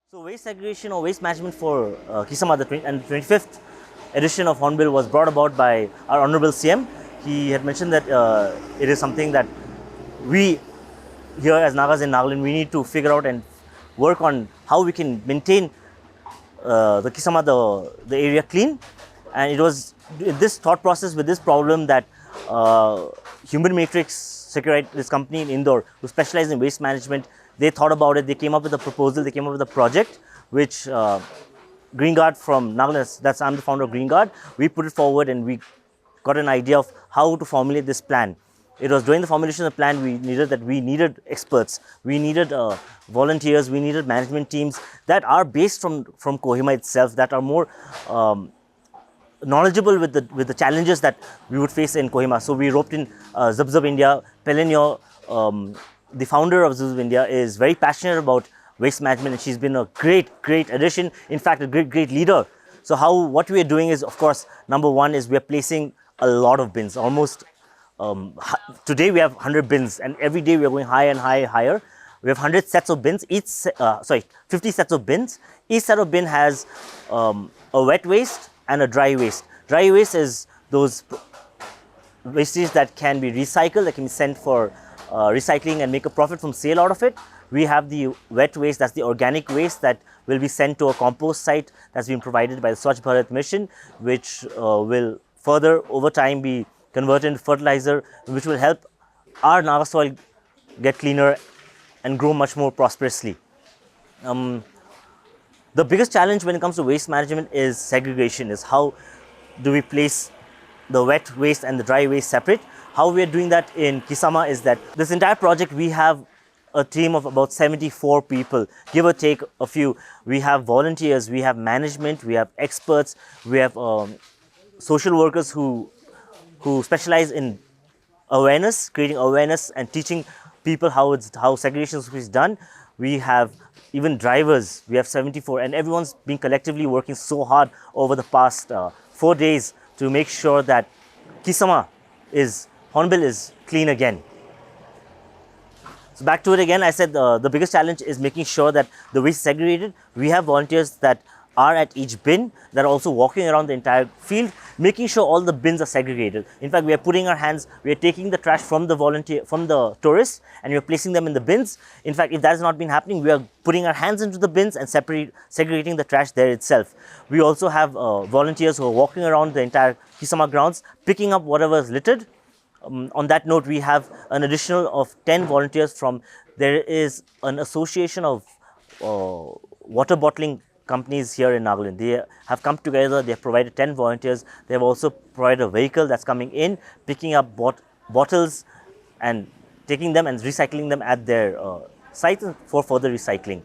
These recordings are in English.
So waste segregation or waste management for Kisama, the 25th edition of Hornbill was brought about by our Honorable CM. He had mentioned that it is something that we here as Nagas in Nagaland, we need to figure out and work on how we can maintain the Kisama, the area clean. And it was this thought process with this problem that Human Matrix Securite, this company in Indore, who specializes in waste management, they thought about it, they came up with a proposal, they came up with a project, which Green Guard from Nagaland, that's I'm the founder of Green Guard, we put it forward and we got an idea of how to formulate this plan. It was during the formulation of the plan we needed experts, we needed volunteers, we needed management teams that are based from Kohima itself, that are more knowledgeable with the challenges that we would face in Kohima. So we roped in Zub India. Pelenio, the founder of Zub India, is very passionate about waste management, and she's been a great addition. In fact, a great leader. So what we are doing is, of course, number one is we are placing a lot of bins. Almost today we have 100 bins, and every day we are going higher and higher. We have 100 sets of bins. 50 sets of bins. Each set of bin has a wet waste and a dry waste. Dry waste is those wastage that can be recycled, that can be sent for recycling and make a profit from sale out of it. We have the wet waste, that's the organic waste that will be sent to a compost site that's been provided by the Swachh Bharat Mission, which will further over time be converted into fertilizer, which will help our Naga soil get cleaner and grow much more prosperously. The biggest challenge when it comes to waste management is segregation, is how do we place the wet waste and the dry waste separate. How we are doing that in Kisama is that this entire project, we have a team of about 74 people, give or take a few. We have volunteers, we have management, we have experts, we have social workers who specialize in awareness, creating awareness and teaching people how segregation is done. We have even drivers, we have 74, and everyone's been collectively working so hard over the past 4 days to make sure that Kisama Hornbill is clean again. So back to it again, I said the biggest challenge is making sure that the waste is segregated. We have volunteers that are at each bin, that are also walking around the entire field, making sure all the bins are segregated. In fact, we are putting our hands, we are taking the trash from the tourists, and we are placing them in the bins. In fact, if that has not been happening, we are putting our hands into the bins and segregating the trash there itself. We also have volunteers who are walking around the entire Kisama grounds, picking up whatever is littered. On that note, we have an additional of 10 volunteers there is an association of water bottling companies here in Nagaland. They have come together, they have provided 10 volunteers. They have also provided a vehicle that's coming in, picking up bottles and taking them and recycling them at their sites for further recycling.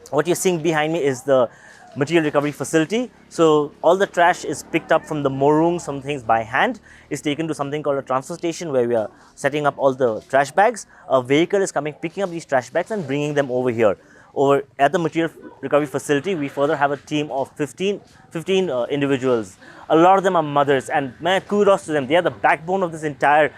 What you're seeing behind me is the material recovery facility. So all the trash is picked up from the morung, some things by hand, is taken to something called a transfer station where we are setting up all the trash bags. A vehicle is coming, picking up these trash bags and bringing them over here. Over at the material recovery facility, we further have a team of 15 individuals. A lot of them are mothers, and man, kudos to them. They are the backbone of this entire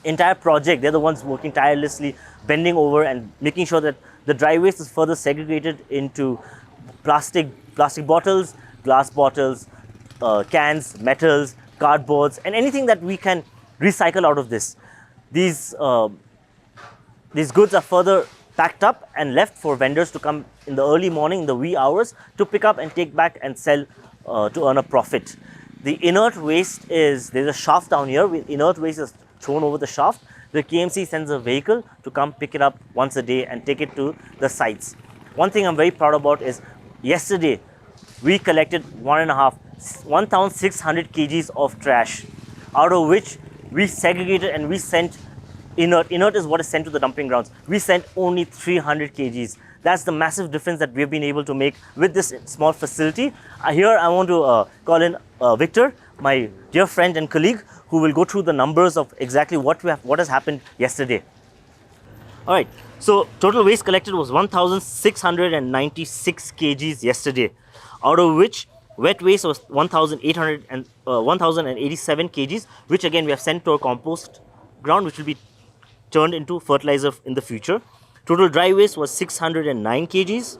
entire project. They're the ones working tirelessly, bending over and making sure that the dry waste is further segregated into plastic bottles, glass bottles, cans, metals, cardboards, and anything that we can recycle out of this. These these goods are further packed up and left for vendors to come in the early morning, in the wee hours, to pick up and take back and sell to earn a profit. The inert waste is, there's a shaft down here. Inert waste is thrown over the shaft. The KMC sends a vehicle to come pick it up once a day and take it to the sites. One thing I'm very proud about is yesterday we collected 1,600 kgs of trash, out of which we segregated and we sent inert. Inert is what is sent to the dumping grounds. We sent only 300 kgs. That's the massive difference that we've been able to make with this small facility. Here I want to call in Victor, my dear friend and colleague, who will go through the numbers of exactly what has happened yesterday. All right, so total waste collected was 1,696 kgs yesterday, out of which wet waste was 1,087 kgs, which again we have sent to a compost ground, which will be turned into fertilizer in the future. Total dry waste was 609 kgs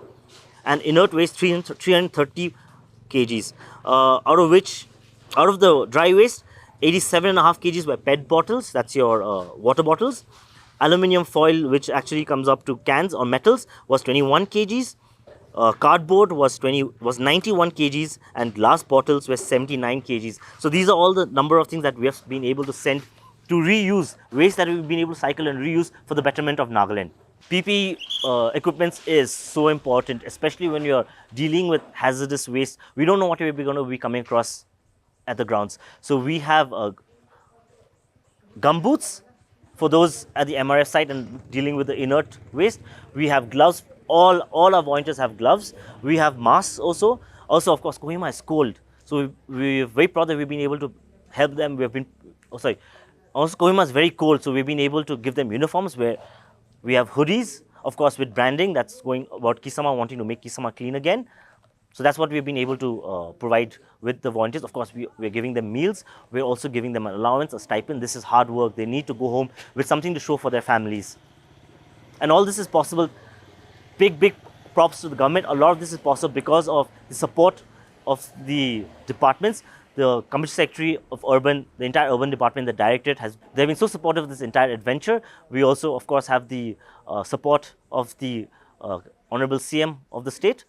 and inert waste 330 kgs, out of the dry waste 87.5 kgs were PET bottles, that's your water bottles. Aluminium foil, which actually comes up to cans or metals, was 21 kgs. Cardboard was 91 kgs and glass bottles were 79 kgs. So these are all the number of things that we have been able to send to reuse, waste that we've been able to cycle and reuse for the betterment of Nagaland. PPE equipment is so important, especially when you're dealing with hazardous waste. We don't know what we're going to be coming across at the grounds. So we have gumboots for those at the MRF site and dealing with the inert waste. We have gloves. All our volunteers have gloves. We have masks also. Also, of course, Kohima is cold. So we're very proud that we've been able to help them. Also, Kohima is very cold. So we've been able to give them uniforms where we have hoodies, of course, with branding that's going about Kisama, wanting to make Kisama clean again. So that's what we've been able to provide with the volunteers. Of course, we're giving them meals. We're also giving them an allowance, a stipend. This is hard work. They need to go home with something to show for their families. And all this is possible. Big props to the government. A lot of this is possible because of the support of the departments. The Commissioner Secretary of Urban, the entire urban department, the directorate, they've been so supportive of this entire adventure. We also, of course, have the support of the Honorable CM of the state.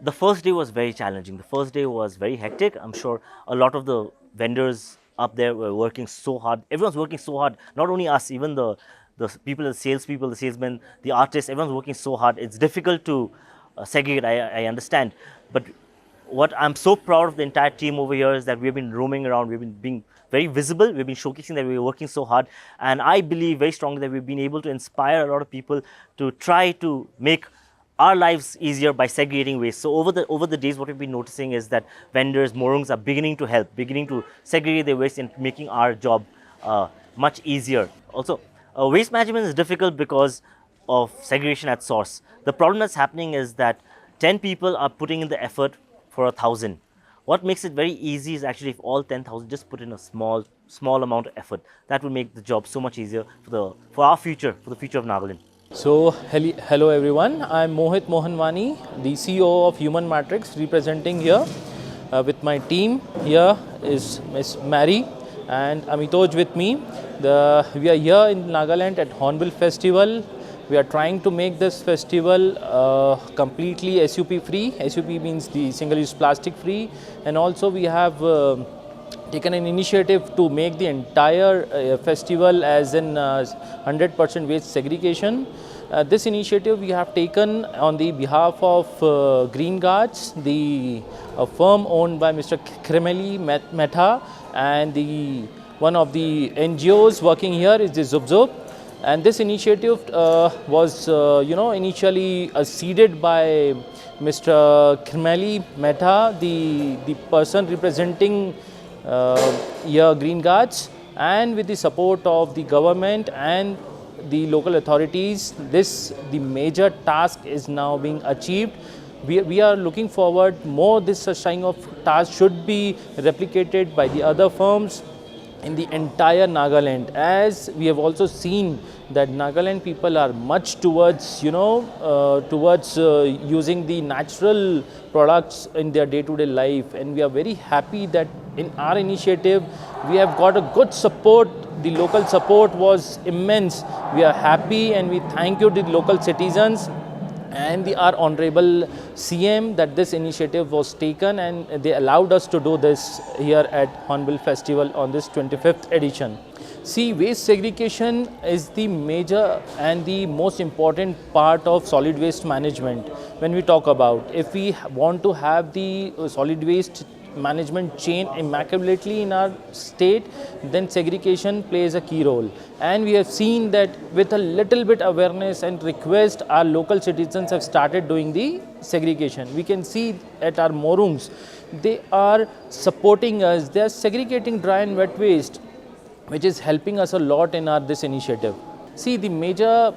The first day was very challenging. The first day was very hectic. I'm sure a lot of the vendors up there were working so hard. Everyone's working so hard. Not only us, even the people, the salespeople, the salesmen, the artists, everyone's working so hard. It's difficult to segregate, I understand. But what I'm so proud of the entire team over here is that we've been roaming around, we've been being very visible, we've been showcasing that we're working so hard. And I believe very strongly that we've been able to inspire a lot of people to try to make our lives easier by segregating waste. So over the days, what we've been noticing is that vendors, morungs are beginning to help, beginning to segregate their waste and making our job much easier. Also, waste management is difficult because of segregation at source. The problem that's happening is that 10 people are putting in the effort for 1,000. What makes it very easy is actually if all 10,000 just put in a small amount of effort. That will make the job so much easier for our future, for the future of Nagaland. So, hello everyone. I'm Mohit Mohanwani, the CEO of Human Matrix, representing here with my team. Here is Miss Mary and Amitoj with me. We are here in Nagaland at Hornbill Festival. We are trying to make this festival completely SUP free. SUP means the single-use plastic free, and also we have taken an initiative to make the entire festival as in 100% waste segregation. This initiative we have taken on the behalf of Green Guards, the firm owned by Mr. Kremeli Mehta, and one of the NGOs working here is the Zubzub. And this initiative was, initially seeded by Mr. Kremeli Mehta, the person representing here Green Guards, and with the support of the government and the local authorities, the major task is now being achieved. We are looking forward more this such kind of task should be replicated by the other firms in the entire Nagaland, as we have also seen that Nagaland people are much towards using the natural products in their day-to-day life, and we are very happy that in our initiative we have got a good support. The local support was immense. We are happy and we thank you to the local citizens and our honorable CM that this initiative was taken and they allowed us to do this here at Hornbill Festival on this 25th edition. See, waste segregation is the major and the most important part of solid waste management. When we talk about, if we want to have the solid waste management chain immaculately in our state, then segregation plays a key role. And we have seen that with a little bit awareness and request, our local citizens have started doing the segregation. We can see at our morungs, they are supporting us, they are segregating dry and wet waste, which is helping us a lot in this initiative. See, the major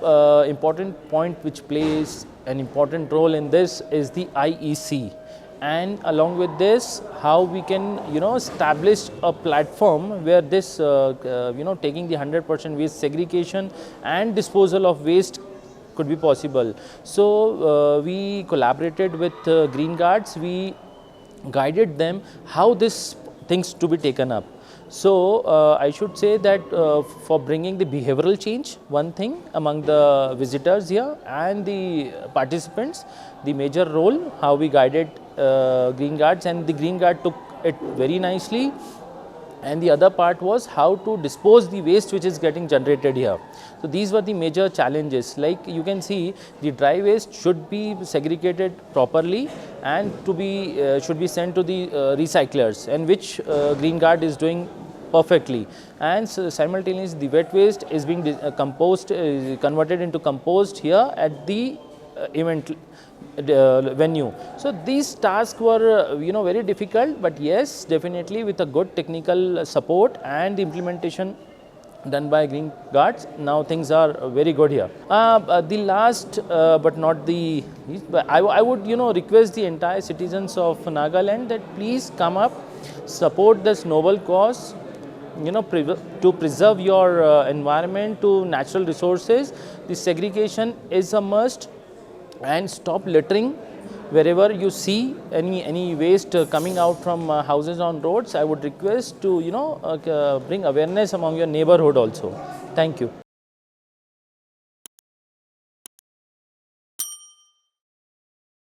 important point which plays an important role in this is the IEC. And along with this, how we can establish a platform where this taking the 100% waste segregation and disposal of waste could be possible. So we collaborated with Green Guards. We guided them how this things to be taken up. So I should say that for bringing the behavioral change, one thing among the visitors here and the participants, the major role how we guided Green Guards, and the Green Guard took it very nicely. And the other part was how to dispose the waste which is getting generated here. So these were the major challenges. Like you can see, the dry waste should be segregated properly and to be should be sent to the recyclers, and which Green Guard is doing perfectly. And so simultaneously, the wet waste is being converted into compost here at the event venue. So these tasks were very difficult, but yes, definitely with a good technical support and the implementation done by Green Guards, now things are very good here. The last but not the least, I would request the entire citizens of Nagaland that please come up, support this noble cause, to preserve your environment, to natural resources. The segregation is a must, and stop littering. Wherever you see any waste coming out from houses on roads, I would request to bring awareness among your neighborhood also. Thank you.